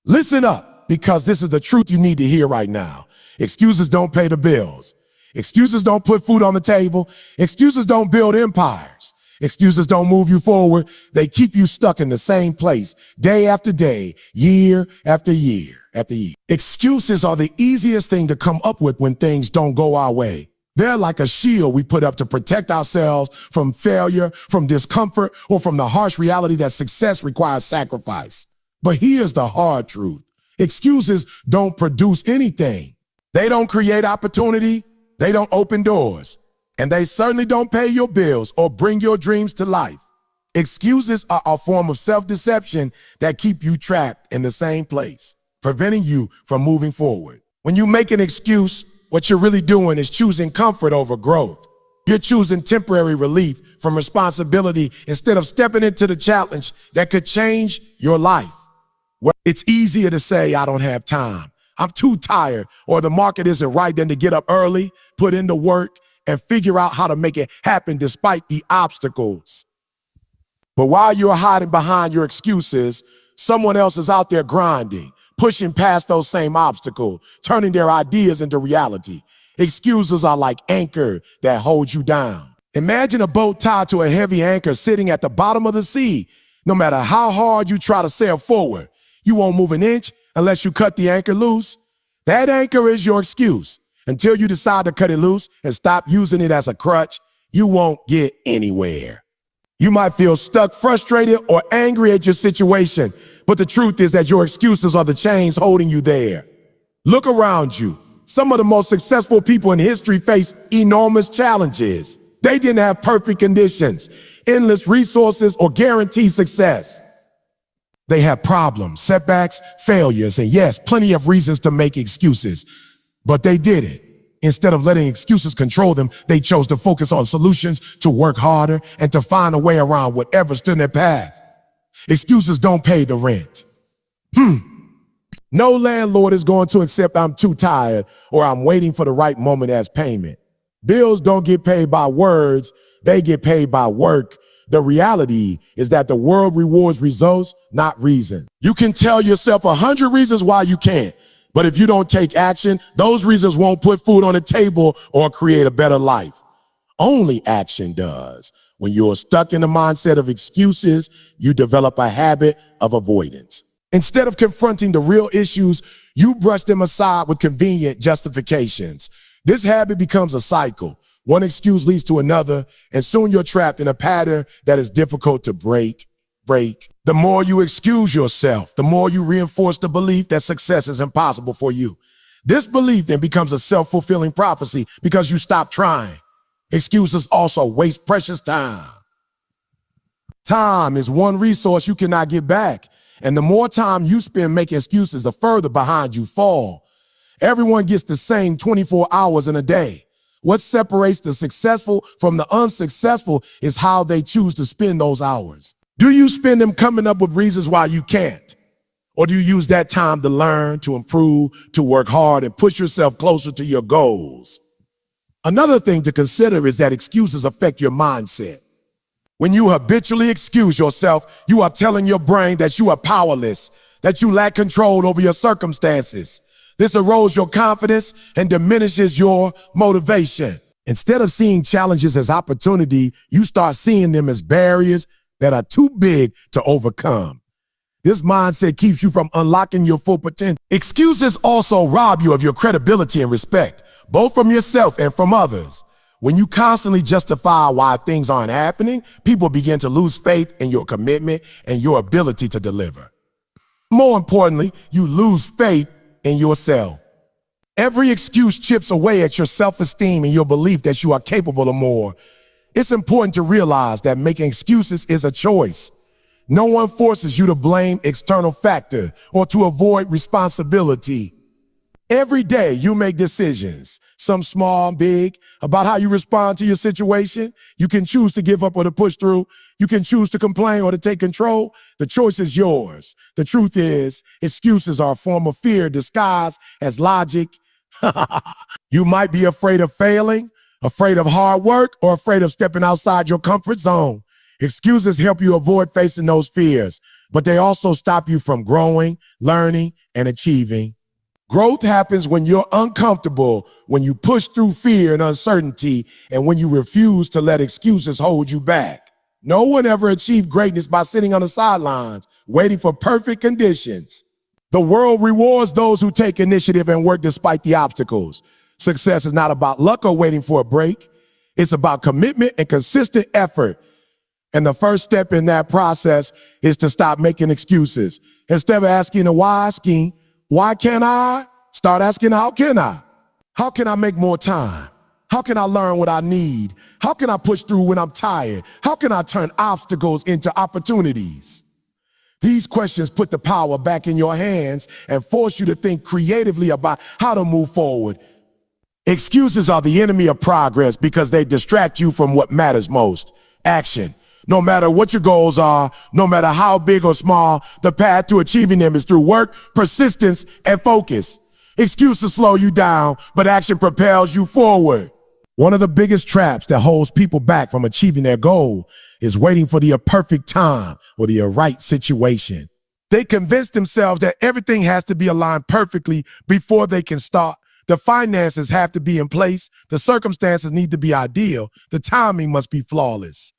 Listen up, because this is the truth you need to hear right now. Excuses don't pay the bills. Excuses don't put food on the table. Excuses don't build empires. Excuses don't move you forward. They keep you stuck in the same place, day after day, year after year after year. Excuses are the easiest thing to come up with when things don't go our way. They're like a shield we put up to protect ourselves from failure, from discomfort, or from the harsh reality that success requires sacrifice. But here's the hard truth. Excuses don't produce anything. They don't create opportunity. They don't open doors. And they certainly don't pay your bills or bring your dreams to life. Excuses are a form of self-deception that keep you trapped in the same place, preventing you from moving forward. When you make an excuse, what you're really doing is choosing comfort over growth. You're choosing temporary relief from responsibility instead of stepping into the challenge that could change your life. Well, it's easier to say, I don't have time, I'm too tired, or the market isn't right, than to get up early, put in the work, and figure out how to make it happen despite the obstacles. But while you're hiding behind your excuses, someone else is out there grinding, pushing past those same obstacles, turning their ideas into reality. Excuses are like anchor that holds you down. Imagine a boat tied to a heavy anchor sitting at the bottom of the sea. No matter how hard you try to sail forward, you won't move an inch unless you cut the anchor loose. That anchor is your excuse. Until you decide to cut it loose and stop using it as a crutch, you won't get anywhere. You might feel stuck, frustrated, or angry at your situation, but the truth is that your excuses are the chains holding you there. Look around you. Some of the most successful people in history face enormous challenges. They didn't have perfect conditions, endless resources, or guaranteed success. They had problems, setbacks, failures, and yes, plenty of reasons to make excuses. But they did it. Instead of letting excuses control them, they chose to focus on solutions, to work harder, and to find a way around whatever stood in their path. Excuses don't pay the rent. No landlord is going to accept I'm too tired or I'm waiting for the right moment as payment. Bills don't get paid by words, they get paid by work. The reality is that the world rewards results, not reason. You can tell yourself 100 reasons why you can't. But if you don't take action, those reasons won't put food on the table or create a better life. Only action does. When you're stuck in the mindset of excuses, you develop a habit of avoidance. Instead of confronting the real issues, you brush them aside with convenient justifications. This habit becomes a cycle. One excuse leads to another, and soon you're trapped in a pattern that is difficult to break. The more you excuse yourself, the more you reinforce the belief that success is impossible for you. This belief then becomes a self-fulfilling prophecy because you stop trying. Excuses also waste precious time. Time is one resource you cannot get back. And the more time you spend making excuses, the further behind you fall. Everyone gets the same 24 hours in a day. What separates the successful from the unsuccessful is how they choose to spend those hours. Do you spend them coming up with reasons why you can't? Or do you use that time to learn, to improve, to work hard, and push yourself closer to your goals? Another thing to consider is that excuses affect your mindset. When you habitually excuse yourself, you are telling your brain that you are powerless, that you lack control over your circumstances. This erodes your confidence and diminishes your motivation. Instead of seeing challenges as opportunity, you start seeing them as barriers that are too big to overcome. This mindset keeps you from unlocking your full potential. Excuses also rob you of your credibility and respect, both from yourself and from others. When you constantly justify why things aren't happening, people begin to lose faith in your commitment and your ability to deliver. More importantly, you lose faith in yourself. Every excuse chips away at your self-esteem and your belief that you are capable of more. It's important to realize that making excuses is a choice. No one forces you to blame external factors or to avoid responsibility. Every day you make decisions, some small and big, about how you respond to your situation. You can choose to give up or to push through. You can choose to complain or to take control. The choice is yours. The truth is, excuses are a form of fear disguised as logic. You might be afraid of failing, afraid of hard work, or afraid of stepping outside your comfort zone. Excuses help you avoid facing those fears, but they also stop you from growing, learning, and achieving. Growth happens when you're uncomfortable, when you push through fear and uncertainty, and when you refuse to let excuses hold you back. No one ever achieved greatness by sitting on the sidelines, waiting for perfect conditions. The world rewards those who take initiative and work despite the obstacles. Success is not about luck or waiting for a break. It's about commitment and consistent effort. And the first step in that process is to stop making excuses. Instead of asking the why, asking, why can't I? Start asking, how can I? How can I make more time? How can I learn what I need? How can I push through when I'm tired? How can I turn obstacles into opportunities? These questions put the power back in your hands and force you to think creatively about how to move forward. Excuses are the enemy of progress because they distract you from what matters most: action. No matter what your goals are, no matter how big or small, the path to achieving them is through work, persistence, and focus. Excuses slow you down, but action propels you forward. One of the biggest traps that holds people back from achieving their goal is waiting for the perfect time or the right situation. They convince themselves that everything has to be aligned perfectly before they can start. The finances have to be in place, the circumstances need to be ideal, the timing must be flawless.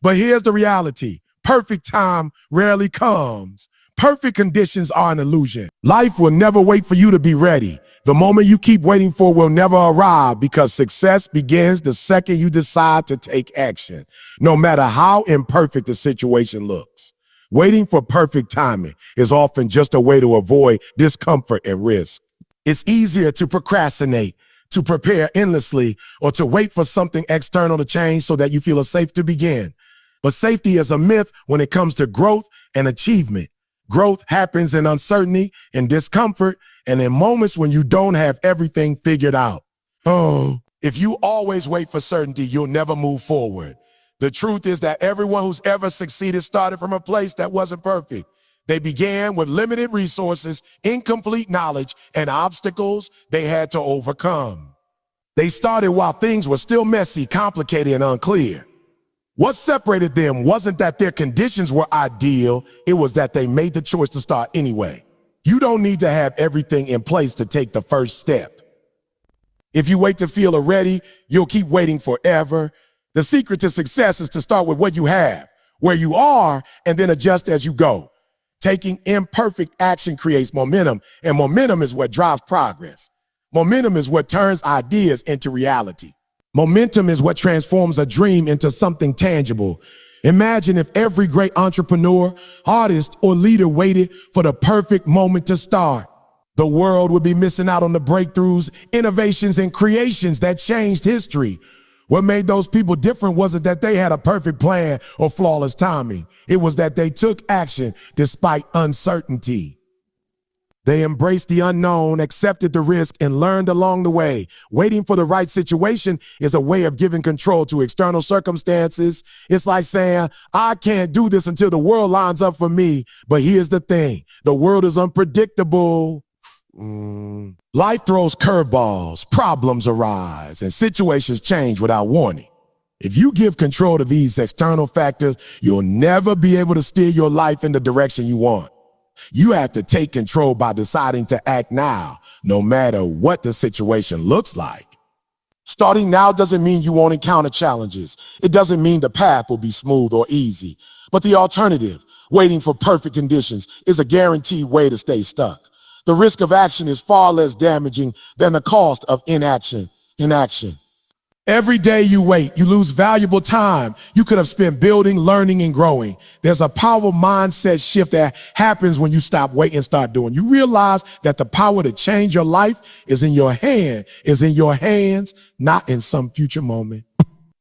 But here's the reality: perfect time rarely comes. Perfect conditions are an illusion. Life will never wait for you to be ready. The moment you keep waiting for will never arrive, because success begins the second you decide to take action, no matter how imperfect the situation looks. Waiting for perfect timing is often just a way to avoid discomfort and risk. It's easier to procrastinate, to prepare endlessly, or to wait for something external to change so that you feel safe to begin. But safety is a myth when it comes to growth and achievement. Growth happens in uncertainty, in discomfort, and in moments when you don't have everything figured out. Oh, if you always wait for certainty, you'll never move forward. The truth is that everyone who's ever succeeded started from a place that wasn't perfect. They began with limited resources, incomplete knowledge, and obstacles they had to overcome. They started while things were still messy, complicated, and unclear. What separated them wasn't that their conditions were ideal, it was that they made the choice to start anyway. You don't need to have everything in place to take the first step. If you wait to feel ready, you'll keep waiting forever. The secret to success is to start with what you have, where you are, and then adjust as you go. Taking imperfect action creates momentum, and momentum is what drives progress. Momentum is what turns ideas into reality. Momentum is what transforms a dream into something tangible. Imagine if every great entrepreneur, artist, or leader waited for the perfect moment to start. The world would be missing out on the breakthroughs, innovations, and creations that changed history. What made those people different wasn't that they had a perfect plan or flawless timing. It was that they took action despite uncertainty. They embraced the unknown, accepted the risk, and learned along the way. Waiting for the right situation is a way of giving control to external circumstances. It's like saying, I can't do this until the world lines up for me. But here's the thing: the world is unpredictable. Life throws curveballs, problems arise, and situations change without warning. If you give control to these external factors, you'll never be able to steer your life in the direction you want. You have to take control by deciding to act now, no matter what the situation looks like. Starting now doesn't mean you won't encounter challenges. It doesn't mean the path will be smooth or easy. But the alternative, waiting for perfect conditions, is a guaranteed way to stay stuck. The risk of action is far less damaging than the cost of inaction. Every day you wait, you lose valuable time you could have spent building, learning, and growing. There's a powerful mindset shift that happens when you stop waiting and start doing. You realize that the power to change your life is in your hands, not in some future moment.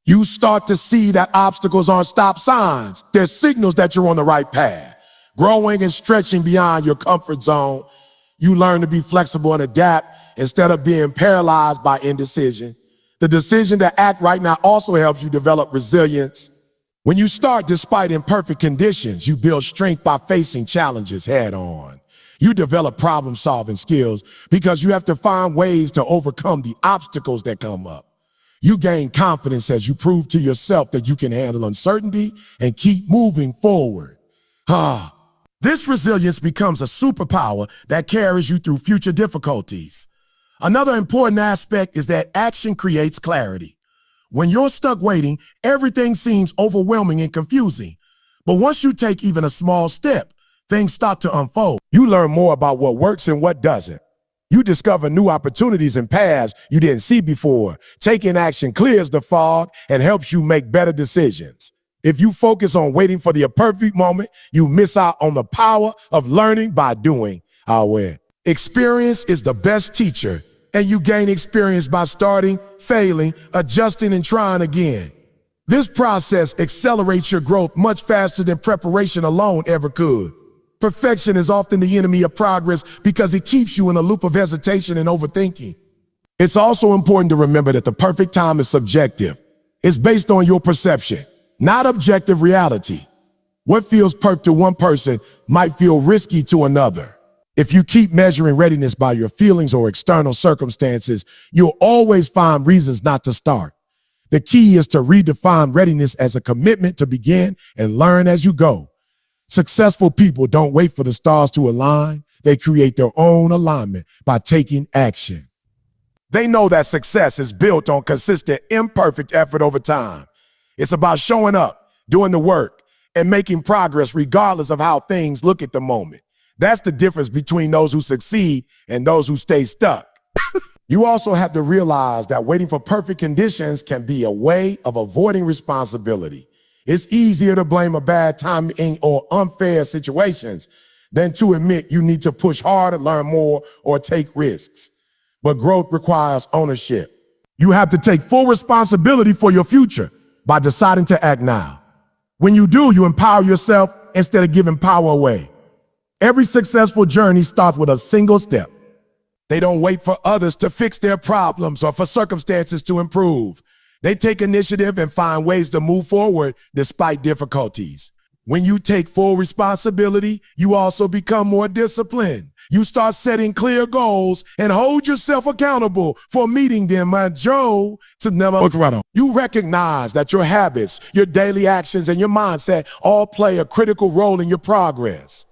You start to see that obstacles aren't stop signs. They're signals that you're on the right path. Growing and stretching beyond your comfort zone, you learn to be flexible and adapt instead of being paralyzed by indecision. The decision to act right now also helps you develop resilience. When you start despite imperfect conditions, you build strength by facing challenges head on. You develop problem-solving skills because you have to find ways to overcome the obstacles that come up. You gain confidence as you prove to yourself that you can handle uncertainty and keep moving forward. This resilience becomes a superpower that carries you through future difficulties. Another important aspect is that action creates clarity. When you're stuck waiting, everything seems overwhelming and confusing. But once you take even a small step, things start to unfold. You learn more about what works and what doesn't. You discover new opportunities and paths you didn't see before. Taking action clears the fog and helps you make better decisions. If you focus on waiting for the perfect moment, you miss out on the power of learning by doing. I'll win. Experience is the best teacher, and you gain experience by starting, failing, adjusting, and trying again. This process accelerates your growth much faster than preparation alone ever could. Perfection is often the enemy of progress because it keeps you in a loop of hesitation and overthinking. It's also important to remember that the perfect time is subjective. It's based on your perception, not objective reality. What feels perfect to one person might feel risky to another. If you keep measuring readiness by your feelings or external circumstances, you'll always find reasons not to start. The key is to redefine readiness as a commitment to begin and learn as you go. Successful people don't wait for the stars to align. They create their own alignment by taking action. They know that success is built on consistent, imperfect effort over time. It's about showing up, doing the work, and making progress regardless of how things look at the moment. That's the difference between those who succeed and those who stay stuck. You also have to realize that waiting for perfect conditions can be a way of avoiding responsibility. It's easier to blame a bad timing or unfair situations than to admit you need to push harder, learn more, or take risks. But growth requires ownership. You have to take full responsibility for your future by deciding to act now. When you do, you empower yourself instead of giving power away. Every successful journey starts with a single step. They don't wait for others to fix their problems or for circumstances to improve. They take initiative and find ways to move forward despite difficulties. When you take full responsibility, you also become more disciplined. You start setting clear goals and hold yourself accountable for meeting them. You recognize that your habits, your daily actions, and your mindset all play a critical role in your progress.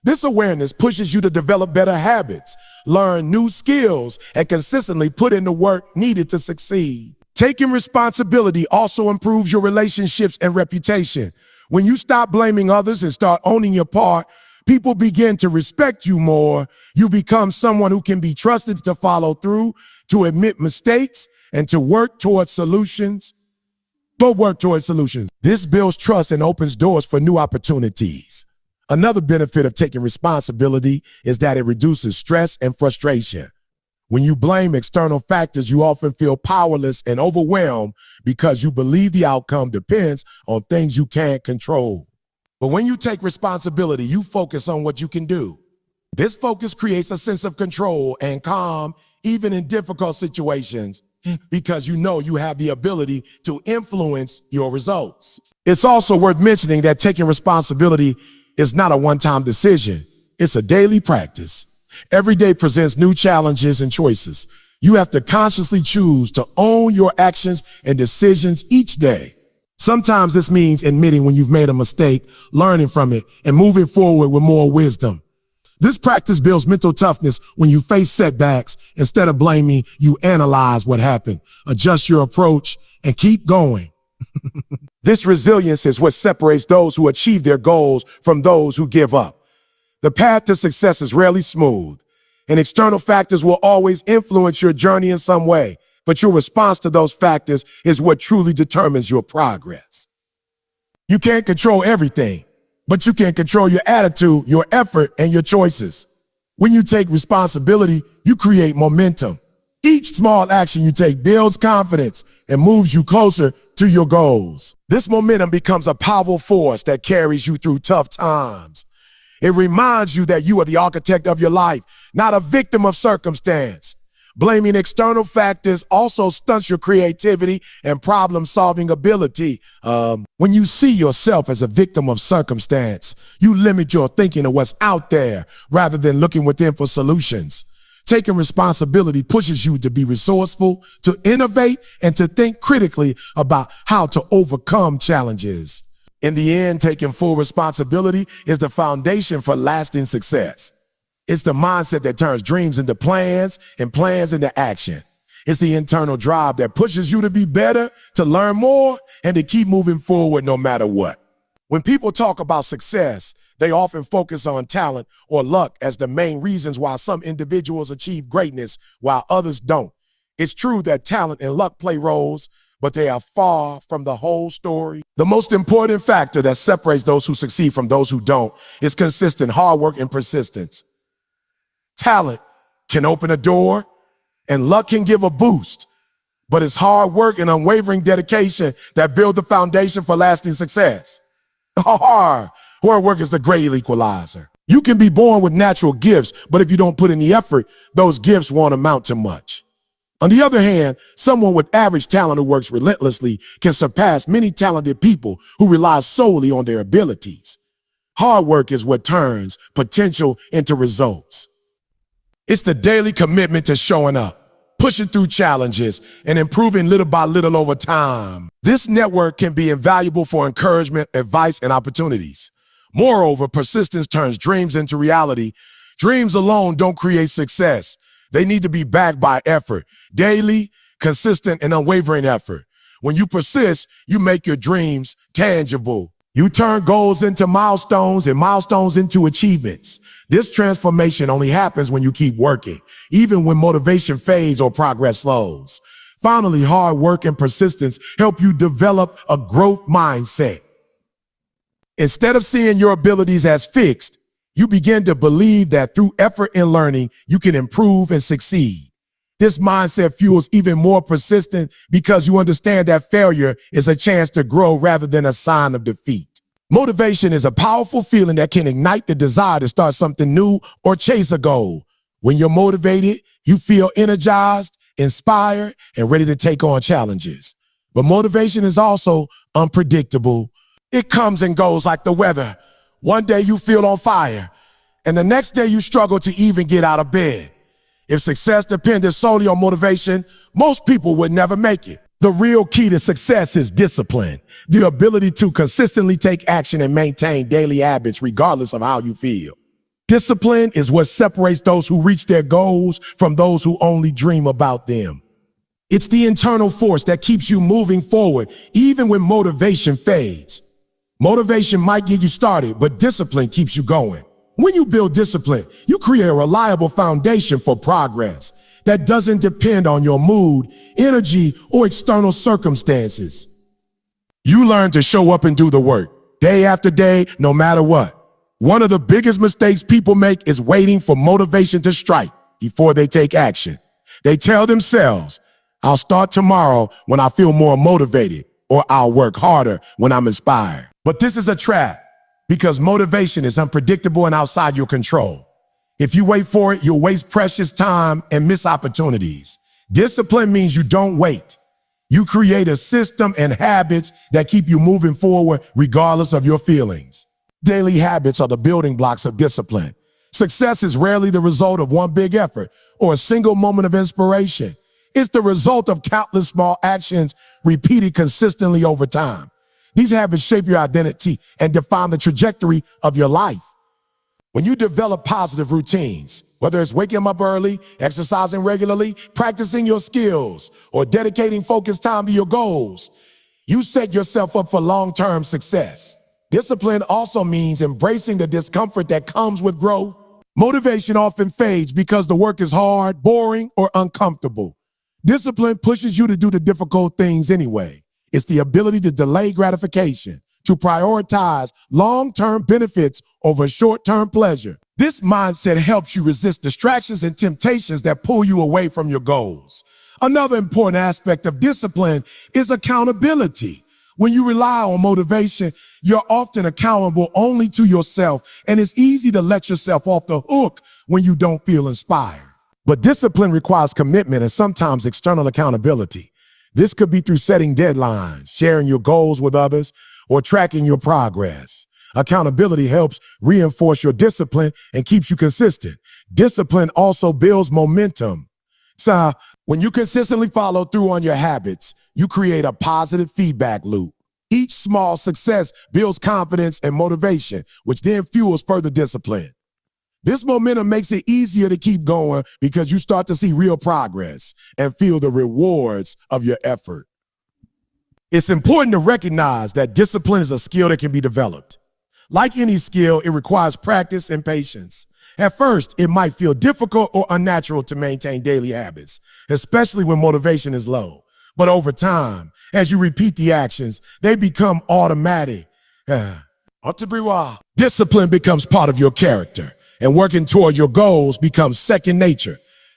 This awareness pushes you to develop better habits, learn new skills, and consistently put in the work needed to succeed. Taking responsibility also improves your relationships and reputation. When you stop blaming others and start owning your part, people begin to respect you more. You become someone who can be trusted to follow through, to admit mistakes, and to work towards solutions. This builds trust and opens doors for new opportunities. Another benefit of taking responsibility is that it reduces stress and frustration. When you blame external factors, you often feel powerless and overwhelmed because you believe the outcome depends on things you can't control. But when you take responsibility, you focus on what you can do. This focus creates a sense of control and calm, even in difficult situations, because you know you have the ability to influence your results. It's also worth mentioning that taking responsibility is not a one-time decision. It's a daily practice. Every day presents new challenges and choices. You have to consciously choose to own your actions and decisions each day. Sometimes this means admitting when you've made a mistake, learning from it, and moving forward with more wisdom. This practice builds mental toughness. When you face setbacks, instead of blaming, you analyze what happened, adjust your approach, and keep going. This resilience is what separates those who achieve their goals from those who give up. The path to success is rarely smooth, and external factors will always influence your journey in some way, but your response to those factors is what truly determines your progress. You can't control everything, but you can control your attitude, your effort, and your choices. When you take responsibility, you create momentum. Each small action you take builds confidence and moves you closer to your goals. This momentum becomes a powerful force that carries you through tough times. It reminds you that you are the architect of your life, not a victim of circumstance. Blaming external factors also stunts your creativity and problem-solving ability. When you see yourself as a victim of circumstance, you limit your thinking of what's out there rather than looking within for solutions. Taking responsibility pushes you to be resourceful, to innovate, and to think critically about how to overcome challenges. In the end, taking full responsibility is the foundation for lasting success. It's the mindset that turns dreams into plans and plans into action. It's the internal drive that pushes you to be better, to learn more, and to keep moving forward no matter what. When people talk about success, they often focus on talent or luck as the main reasons why some individuals achieve greatness while others don't. It's true that talent and luck play roles, but they are far from the whole story. The most important factor that separates those who succeed from those who don't is consistent hard work and persistence. Talent can open a door and luck can give a boost, but it's hard work and unwavering dedication that build the foundation for lasting success. Hard work is the great equalizer. You can be born with natural gifts, but if you don't put in the effort, those gifts won't amount to much. On the other hand, someone with average talent who works relentlessly can surpass many talented people who rely solely on their abilities. Hard work is what turns potential into results. It's the daily commitment to showing up, pushing through challenges, and improving little by little over time. This network can be invaluable for encouragement, advice, and opportunities. Moreover, persistence turns dreams into reality. Dreams alone don't create success. They need to be backed by effort, daily, consistent, and unwavering effort. When you persist, you make your dreams tangible. You turn goals into milestones and milestones into achievements. This transformation only happens when you keep working, even when motivation fades or progress slows. Finally, hard work and persistence help you develop a growth mindset. Instead of seeing your abilities as fixed, you begin to believe that through effort and learning, you can improve and succeed. This mindset fuels even more persistence because you understand that failure is a chance to grow rather than a sign of defeat. Motivation is a powerful feeling that can ignite the desire to start something new or chase a goal. When you're motivated, you feel energized, inspired, and ready to take on challenges. But motivation is also unpredictable. It comes and goes like the weather. One day you feel on fire, and the next day you struggle to even get out of bed. If success depended solely on motivation, most people would never make it. The real key to success is discipline, the ability to consistently take action and maintain daily habits regardless of how you feel. Discipline is what separates those who reach their goals from those who only dream about them. It's the internal force that keeps you moving forward even when motivation fades. Motivation might get you started, but discipline keeps you going. When you build discipline, you create a reliable foundation for progress that doesn't depend on your mood, energy, or external circumstances. You learn to show up and do the work, day after day, no matter what. One of the biggest mistakes people make is waiting for motivation to strike before they take action. They tell themselves, I'll start tomorrow when I feel more motivated, or I'll work harder when I'm inspired. But this is a trap because motivation is unpredictable and outside your control. If you wait for it, you'll waste precious time and miss opportunities. Discipline means you don't wait. You create a system and habits that keep you moving forward regardless of your feelings. Daily habits are the building blocks of discipline. Success is rarely the result of one big effort or a single moment of inspiration. It's the result of countless small actions repeated consistently over time. These habits shape your identity and define the trajectory of your life. When you develop positive routines, whether it's waking up early, exercising regularly, practicing your skills, or dedicating focused time to your goals, you set yourself up for long-term success. Discipline also means embracing the discomfort that comes with growth. Motivation often fades because the work is hard, boring, or uncomfortable. Discipline pushes you to do the difficult things anyway. It's the ability to delay gratification, to prioritize long-term benefits over short-term pleasure. This mindset helps you resist distractions and temptations that pull you away from your goals. Another important aspect of discipline is accountability. When you rely on motivation, you're often accountable only to yourself, and it's easy to let yourself off the hook when you don't feel inspired. But discipline requires commitment and sometimes external accountability. This could be through setting deadlines, sharing your goals with others, or tracking your progress. Accountability helps reinforce your discipline and keeps you consistent. Discipline also builds momentum. So when you consistently follow through on your habits, you create a positive feedback loop. Each small success builds confidence and motivation, which then fuels further discipline. This momentum makes it easier to keep going because you start to see real progress and feel the rewards of your effort. It's important to recognize that discipline is a skill that can be developed. Like any skill, it requires practice and patience. At first, it might feel difficult or unnatural to maintain daily habits, especially when motivation is low. But over time, as you repeat the actions, they become automatic. Discipline becomes part of your character, and working toward your goals becomes second nature.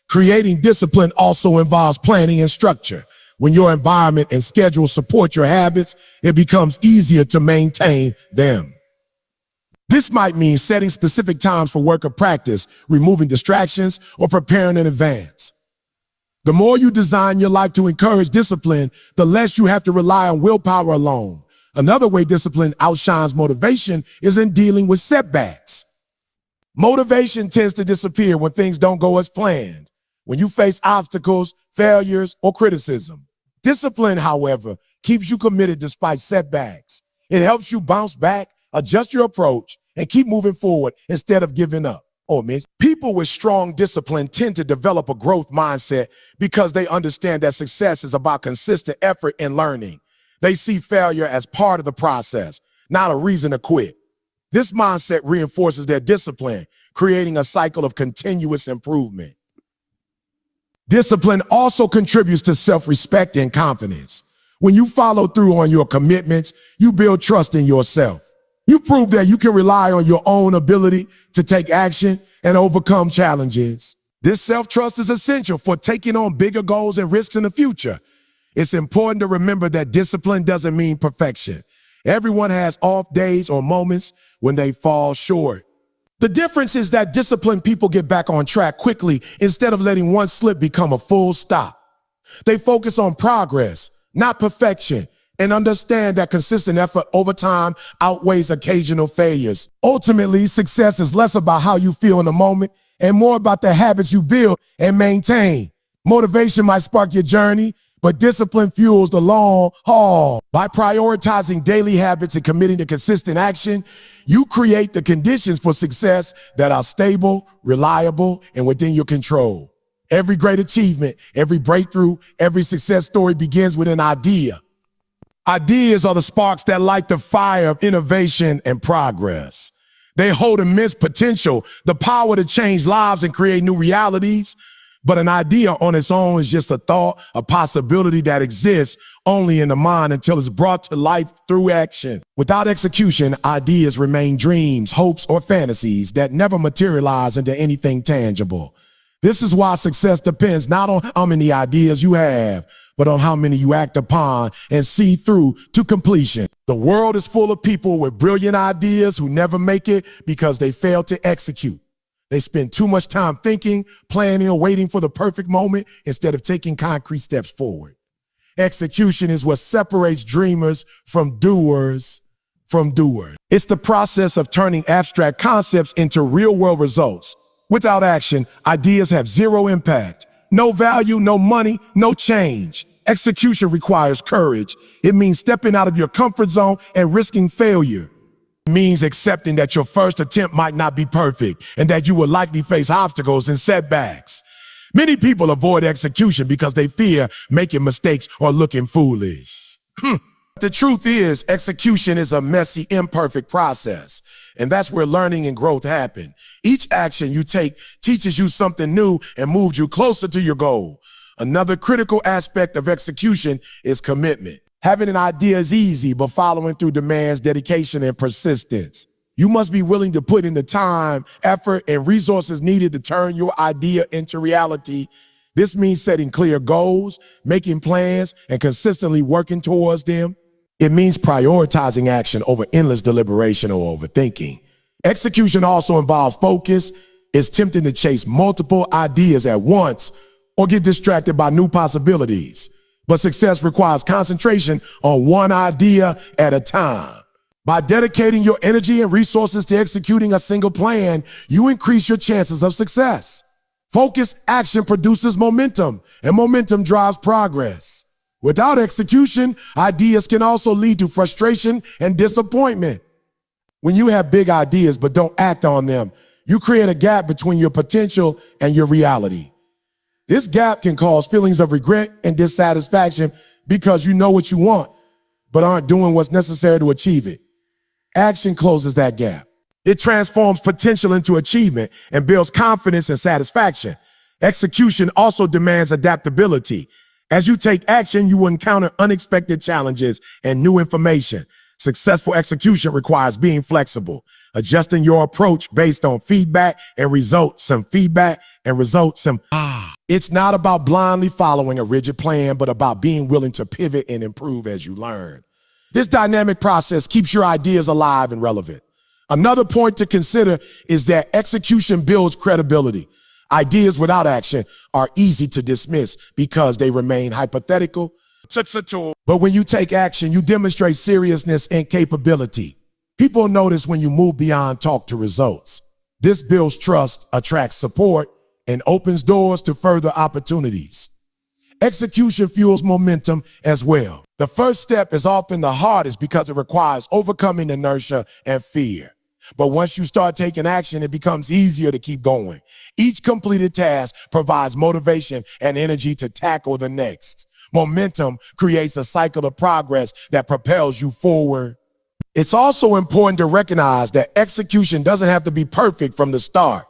Creating discipline also involves planning and structure. When your environment and schedule support your habits, it becomes easier to maintain them. This might mean setting specific times for work or practice, removing distractions, or preparing in advance. The more you design your life to encourage discipline, the less you have to rely on willpower alone. Another way discipline outshines motivation is in dealing with setbacks. Motivation tends to disappear when things don't go as planned, when you face obstacles, failures, or criticism. Discipline, however, keeps you committed despite setbacks. It helps you bounce back, adjust your approach, and keep moving forward instead of giving up. People with strong discipline tend to develop a growth mindset because they understand that success is about consistent effort and learning. They see failure as part of the process, not a reason to quit. This mindset reinforces their discipline, creating a cycle of continuous improvement. Discipline also contributes to self-respect and confidence. When you follow through on your commitments, you build trust in yourself. You prove that you can rely on your own ability to take action and overcome challenges. This self-trust is essential for taking on bigger goals and risks in the future. It's important to remember that discipline doesn't mean perfection. Everyone has off days or moments when they fall short. The difference is that disciplined people get back on track quickly instead of letting one slip become a full stop. They focus on progress, not perfection, and understand that consistent effort over time outweighs occasional failures. Ultimately, success is less about how you feel in the moment and more about the habits you build and maintain. Motivation might spark your journey, but discipline fuels the long haul. By prioritizing daily habits and committing to consistent action, you create the conditions for success that are stable, reliable, and within your control. Every great achievement, every breakthrough, every success story begins with an idea. Ideas are the sparks that light the fire of innovation and progress. They hold immense potential, the power to change lives and create new realities. But an idea on its own is just a thought, a possibility that exists only in the mind until it's brought to life through action. Without execution, ideas remain dreams, hopes, or fantasies that never materialize into anything tangible. This is why success depends not on how many ideas you have, but on how many you act upon and see through to completion. The world is full of people with brilliant ideas who never make it because they fail to execute. They spend too much time thinking, planning, or waiting for the perfect moment instead of taking concrete steps forward. Execution is what separates dreamers from doers. It's the process of turning abstract concepts into real-world results. Without action, ideas have zero impact. No value, no money, no change. Execution requires courage. It means stepping out of your comfort zone and risking failure. It means accepting that your first attempt might not be perfect and that you will likely face obstacles and setbacks. Many people avoid execution because they fear making mistakes or looking foolish. The truth is, execution is a messy, imperfect process, and that's where learning and growth happen. Each action you take teaches you something new and moves you closer to your goal. Another critical aspect of execution is commitment. Having an idea is easy, but following through demands dedication and persistence. You must be willing to put in the time, effort, and resources needed to turn your idea into reality. This means setting clear goals, making plans, and consistently working towards them. It means prioritizing action over endless deliberation or overthinking. Execution also involves focus. It's tempting to chase multiple ideas at once or get distracted by new possibilities. But success requires concentration on one idea at a time. By dedicating your energy and resources to executing a single plan, you increase your chances of success. Focused action produces momentum, and momentum drives progress. Without execution, ideas can also lead to frustration and disappointment. When you have big ideas but don't act on them, you create a gap between your potential and your reality. This gap can cause feelings of regret and dissatisfaction because you know what you want, but aren't doing what's necessary to achieve it. Action closes that gap. It transforms potential into achievement and builds confidence and satisfaction. Execution also demands adaptability. As you take action, you will encounter unexpected challenges and new information. Successful execution requires being flexible, adjusting your approach based on feedback and results. It's not about blindly following a rigid plan, but about being willing to pivot and improve as you learn. This dynamic process keeps your ideas alive and relevant. Another point to consider is that execution builds credibility. Ideas without action are easy to dismiss because they remain hypothetical. But when you take action, you demonstrate seriousness and capability. People notice when you move beyond talk to results. This builds trust, attracts support, and opens doors to further opportunities. Execution fuels momentum as well. The first step is often the hardest because it requires overcoming inertia and fear. But once you start taking action, it becomes easier to keep going. Each completed task provides motivation and energy to tackle the next. Momentum creates a cycle of progress that propels you forward. It's also important to recognize that execution doesn't have to be perfect from the start.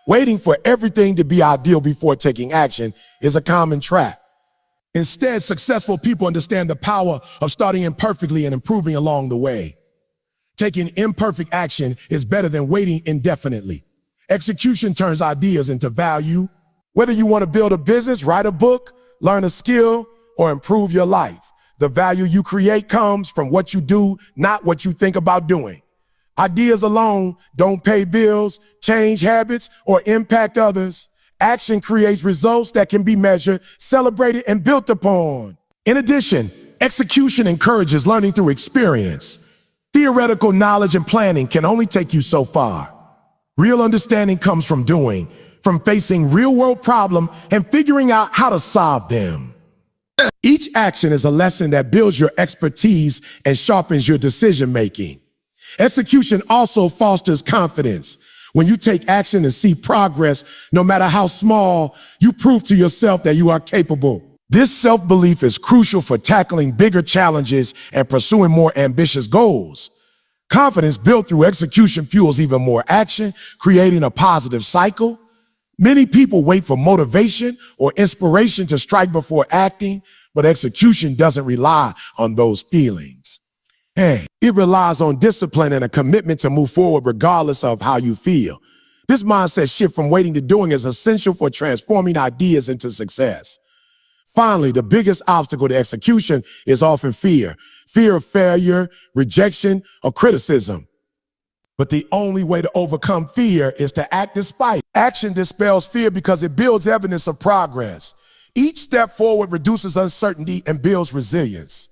Waiting for everything to be ideal before taking action is a common trap. Instead, successful people understand the power of starting imperfectly and improving along the way. Taking imperfect action is better than waiting indefinitely. Execution turns ideas into value. Whether you want to build a business, write a book, learn a skill, or improve your life, the value you create comes from what you do, not what you think about doing. Ideas alone don't pay bills, change habits, or impact others. Action creates results that can be measured, celebrated, and built upon. In addition, execution encourages learning through experience. Theoretical knowledge and planning can only take you so far. Real understanding comes from doing, from facing real-world problems and figuring out how to solve them. Each action is a lesson that builds your expertise and sharpens your decision-making. Execution also fosters confidence. When you take action and see progress, no matter how small, you prove to yourself that you are capable. This self-belief is crucial for tackling bigger challenges and pursuing more ambitious goals. Confidence built through execution fuels even more action, creating a positive cycle. Many people wait for motivation or inspiration to strike before acting, but execution doesn't rely on those feelings. It relies on discipline and a commitment to move forward regardless of how you feel. This mindset shift from waiting to doing is essential for transforming ideas into success. Finally, the biggest obstacle to execution is often fear. Fear of failure, rejection, or criticism. But the only way to overcome fear is to act despite. Action dispels fear because it builds evidence of progress. Each step forward reduces uncertainty and builds resilience.